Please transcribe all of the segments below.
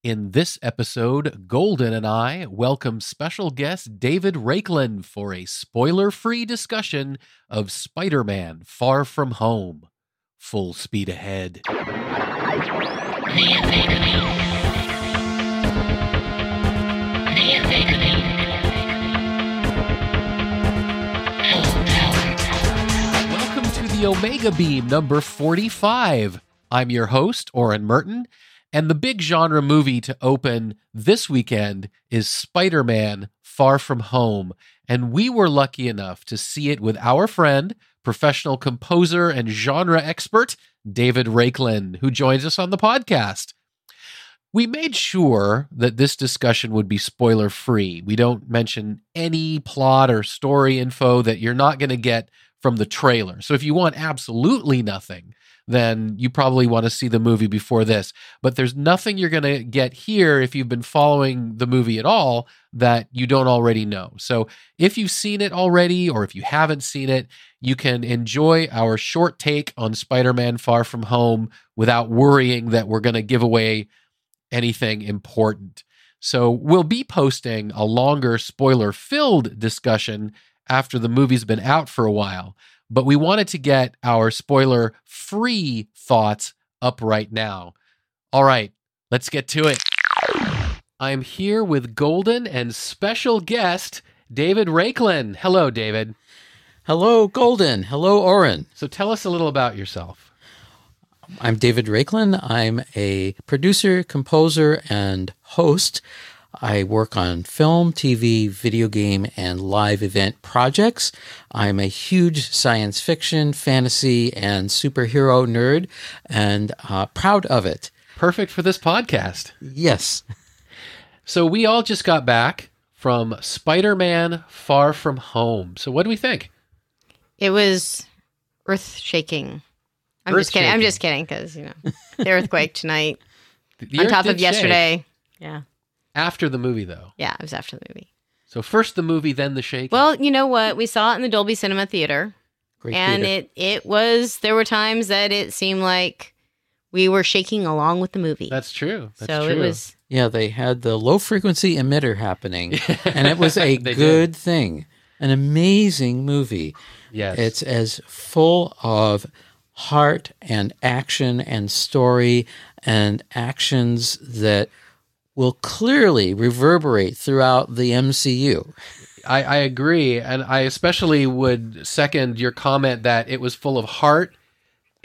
In this episode, Golden and I welcome special guest David Raiklen for a spoiler-free discussion of Spider-Man: Far From Home. Full speed ahead. Welcome to the Omega Beam number 45. I'm your host, Orren Merton. And the big genre movie to open this weekend is Spider-Man: Far From Home. And we were lucky enough to see it with our friend, professional composer and genre expert, David Raiklen, who joins us on the podcast. We made sure that this discussion would be spoiler-free. We don't mention any plot or story info that you're not going to get from the trailer. So if you want absolutely nothing, then you probably want to see the movie before this. But there's nothing you're going to get here if you've been following the movie at all that you don't already know. So if you've seen it already, or if you haven't seen it, you can enjoy our short take on Spider-Man: Far From Home without worrying that we're going to give away anything important. So we'll be posting a longer spoiler-filled discussion after the movie's been out for a while. But we wanted to get our spoiler-free thoughts up right now. All right, let's get to it. I'm here with Golden and special guest, David Raiklen. Hello, David. Hello, Golden. Hello, Orren. So tell us a little about yourself. I'm David Raiklen. I'm a producer, composer, and host. I work on film, TV, video game, and live event projects. I'm a huge science fiction, fantasy, and superhero nerd, and proud of it. Perfect for this podcast. Yes. So we all just got back from Spider-Man: Far From Home. So what do we think? It was earth-shaking. I'm just kidding, because, the earthquake tonight on top of yesterday. Shake. Yeah. After the movie, though. Yeah, it was after the movie. So first the movie, then the shaking. Well, you know what? We saw it in the Dolby Cinema Theater. Great and theater. there were times that it seemed like we were shaking along with the movie. That's true. It was... Yeah, they had the low-frequency emitter happening, and it was a good thing. An amazing movie. Yes. It's as full of heart and action and story and actions that will clearly reverberate throughout the MCU. I agree, and I especially would second your comment that it was full of heart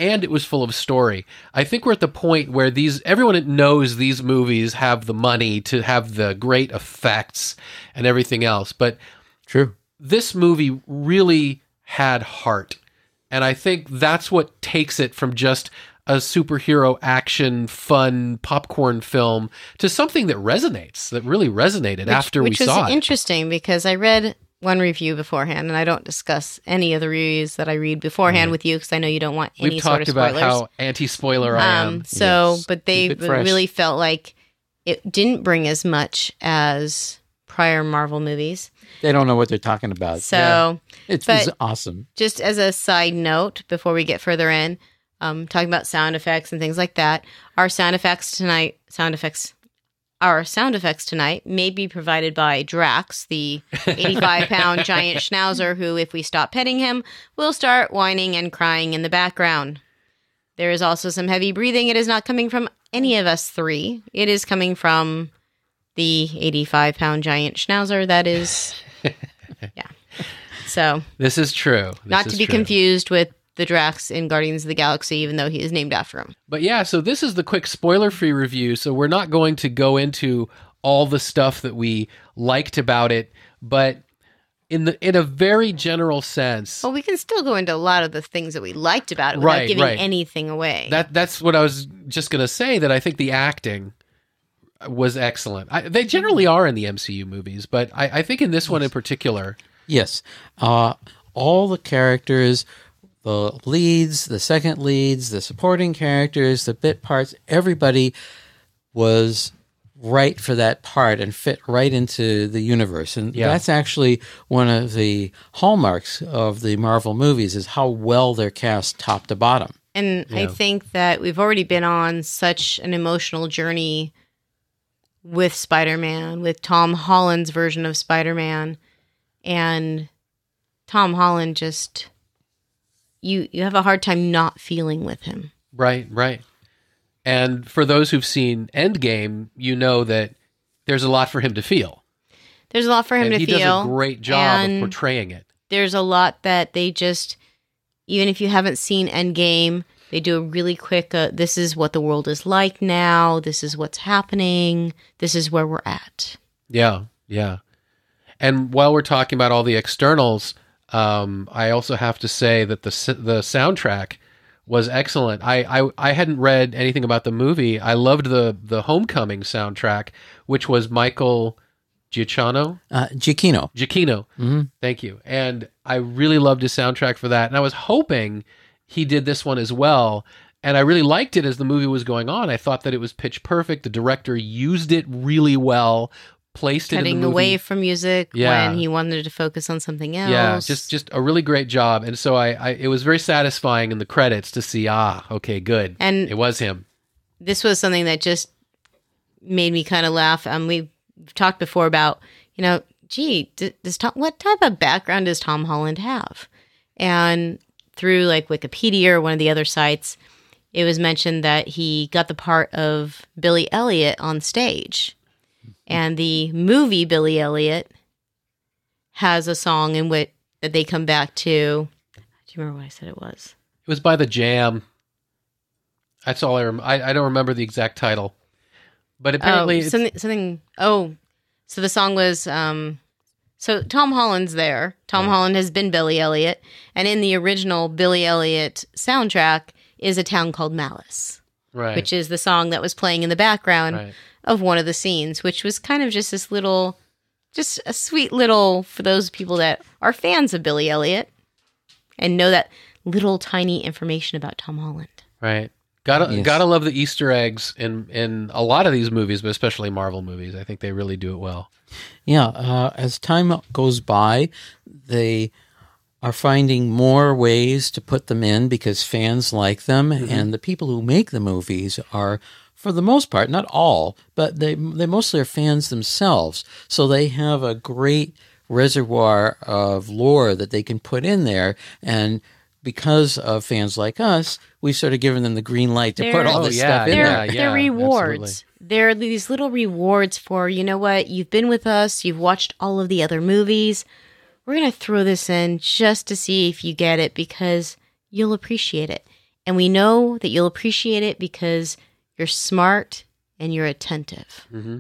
and it was full of story. I think we're at the point where everyone knows these movies have the money to have the great effects and everything else, but True. This movie really had heart, and I think that's what takes it from just a superhero action, fun popcorn film to something that really resonated after we saw it. Which was interesting because I read one review beforehand, and I don't discuss any of the reviews that I read beforehand with you because I know you don't want any sort of spoilers. We've talked about how anti-spoiler I am. But they really felt like it didn't bring as much as prior Marvel movies. They don't know what they're talking about. So it was awesome. Just as a side note, before we get further in, talking about sound effects and things like that, our sound effects tonight may be provided by Drax, the 85-pound giant schnauzer who, if we stop petting him, will start whining and crying in the background. There is also some heavy breathing. It is not coming from any of us three. It is coming from the 85-pound giant schnauzer that is... yeah. So... This is true. Not to be confused with the Drax in Guardians of the Galaxy, even though he is named after him. But yeah, so this is the quick spoiler-free review, so we're not going to go into all the stuff that we liked about it, but in a very general sense... Well, we can still go into a lot of the things that we liked about it without giving anything away. That's what I was just going to say, that I think the acting was excellent. They generally are in the MCU movies, but I think in this one in particular... Yes. All the characters... The leads, the second leads, the supporting characters, the bit parts, everybody was right for that part and fit right into the universe. And that's actually one of the hallmarks of the Marvel movies, is how well they're cast top to bottom. And I think that we've already been on such an emotional journey with Spider-Man, with Tom Holland's version of Spider-Man. And Tom Holland just, you have a hard time not feeling with him. Right, right. And for those who've seen Endgame, you know that there's a lot for him to feel. There's a lot for him to he feel. He does a great job of portraying it. There's a lot that they just, even if you haven't seen Endgame, they do a really quick, this is what the world is like now. This is what's happening. This is where we're at. Yeah, yeah. And while we're talking about all the externals, I also have to say that the soundtrack was excellent. I hadn't read anything about the movie. I loved the Homecoming soundtrack, which was Michael Giacchino. Giacchino. Mm-hmm. Thank you. And I really loved his soundtrack for that. And I was hoping he did this one as well. And I really liked it as the movie was going on. I thought that it was pitch perfect. The director used it really well, placed it in the movie. Cutting away from music when he wanted to focus on something else. Yeah, just a really great job. And so it was very satisfying in the credits to see, okay, good. And it was him. This was something that just made me kind of laugh. We've talked before about, what type of background does Tom Holland have? And through like Wikipedia or one of the other sites, it was mentioned that he got the part of Billy Elliot on stage. And the movie Billy Elliot has a song in which that they come back to. Do you remember what I said it was? It was by The Jam. That's all I remember. I don't remember the exact title. But apparently something. So the song was, so Tom Holland's there. Tom Holland has been Billy Elliot. And in the original Billy Elliot soundtrack is A Town Called Malice. Right. Which is the song that was playing in the background of one of the scenes, which was kind of just this little, just a sweet little, for those people that are fans of Billy Elliot and know that little tiny information about Tom Holland. Right. Gotta love the Easter eggs in a lot of these movies, but especially Marvel movies. I think they really do it well. Yeah, as time goes by, they are finding more ways to put them in because fans like them, and the people who make the movies are, for the most part, not all, but they mostly are fans themselves. So they have a great reservoir of lore that they can put in there, and because of fans like us, we've sort of given them the green light to put all this stuff in there. They're rewards. Absolutely. They're these little rewards for, you know what, you've been with us, you've watched all of the other movies. We're going to throw this in just to see if you get it because you'll appreciate it. And we know that you'll appreciate it because you're smart and you're attentive. Mm-hmm.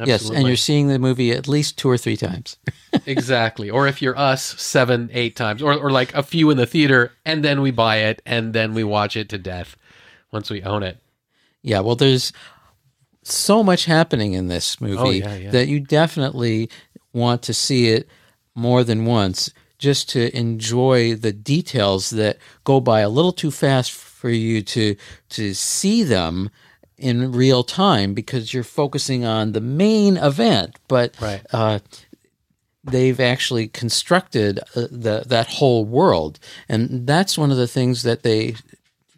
Yes, and you're seeing the movie at least 2 or 3 times. Exactly. Or if you're us, 7, 8 times. Or like a few in the theater, and then we buy it, and then we watch it to death once we own it. Yeah, well, there's so much happening in this movie that you definitely want to see it more than once just to enjoy the details that go by a little too fast for you to see them in real time because you're focusing on the main event, but they've actually constructed that whole world. And that's one of the things that they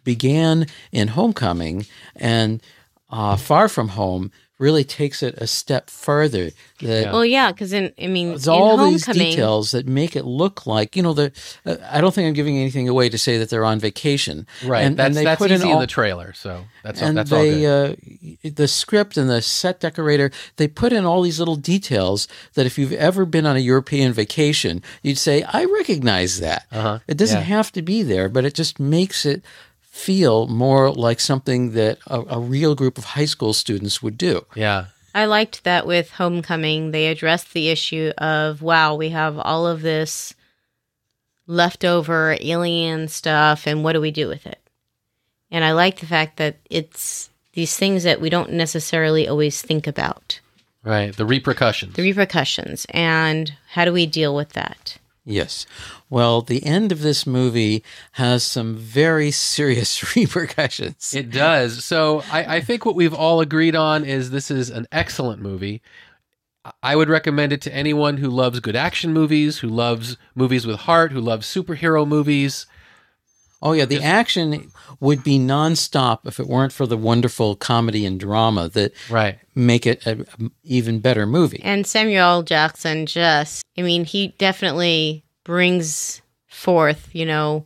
began in Homecoming, and Far From Home really takes it a step further. Well, yeah, because there's all these details that make it look like, I don't think I'm giving anything away to say that they're on vacation. Right, and that's put easy in the trailer, so that's all good. The script and the set decorator, they put in all these little details that if you've ever been on a European vacation, you'd say, I recognize that. It doesn't have to be there, but it just makes it feel more like something that a real group of high school students would do. Yeah. I liked that with Homecoming. They addressed the issue of, wow, we have all of this leftover alien stuff, and what do we do with it? And I like the fact that it's these things that we don't necessarily always think about. Right. The repercussions. And how do we deal with that? Yes. Well, the end of this movie has some very serious repercussions. It does. So I think what we've all agreed on is this is an excellent movie. I would recommend it to anyone who loves good action movies, who loves movies with heart, who loves superhero movies. Oh, yeah. The action would be nonstop if it weren't for the wonderful comedy and drama that Right. make it an even better movie. And Samuel Jackson he definitely brings forth, when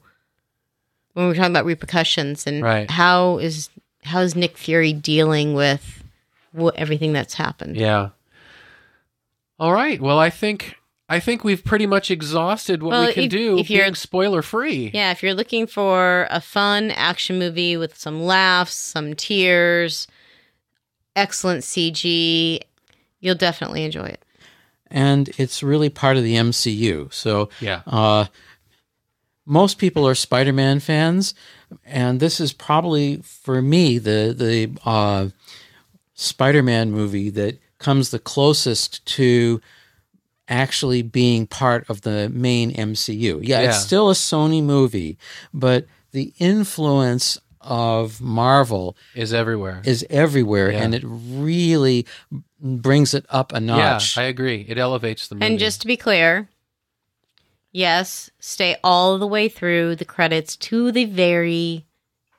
we're talking about repercussions and Right. how is Nick Fury dealing with everything that's happened. Yeah. All right. Well, I think we've pretty much exhausted what we can do if you're being spoiler free. Yeah, if you're looking for a fun action movie with some laughs, some tears, excellent CG, you'll definitely enjoy it. And it's really part of the MCU. So Yeah. most people are Spider-Man fans, and this is probably, for me, the Spider-Man movie that comes the closest to actually being part of the main MCU. Yeah, Yeah. it's still a Sony movie, but the influence of Marvel Is everywhere. is everywhere, Yeah. and it really brings it up a notch. Yeah, I agree. It elevates the movie. And just to be clear, yes, stay all the way through the credits to the very,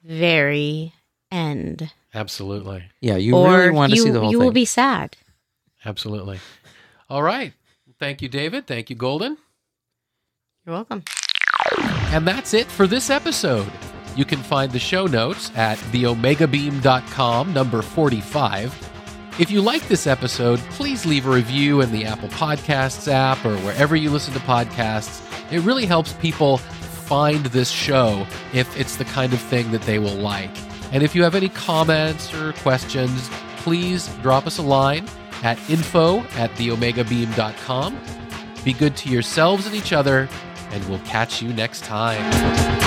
very end. Absolutely. Yeah, you Or really want to see the whole you thing. will be sad. Absolutely. All right. Thank you, David. Thank you, Golden. You're welcome. And that's it for this episode. You can find the show notes at theomegabeam.com, number 45. If you like this episode, please leave a review in the Apple Podcasts app or wherever you listen to podcasts. It really helps people find this show if it's the kind of thing that they will like. And if you have any comments or questions, please drop us a line at info@theomegabeam.com. Be good to yourselves and each other, and we'll catch you next time.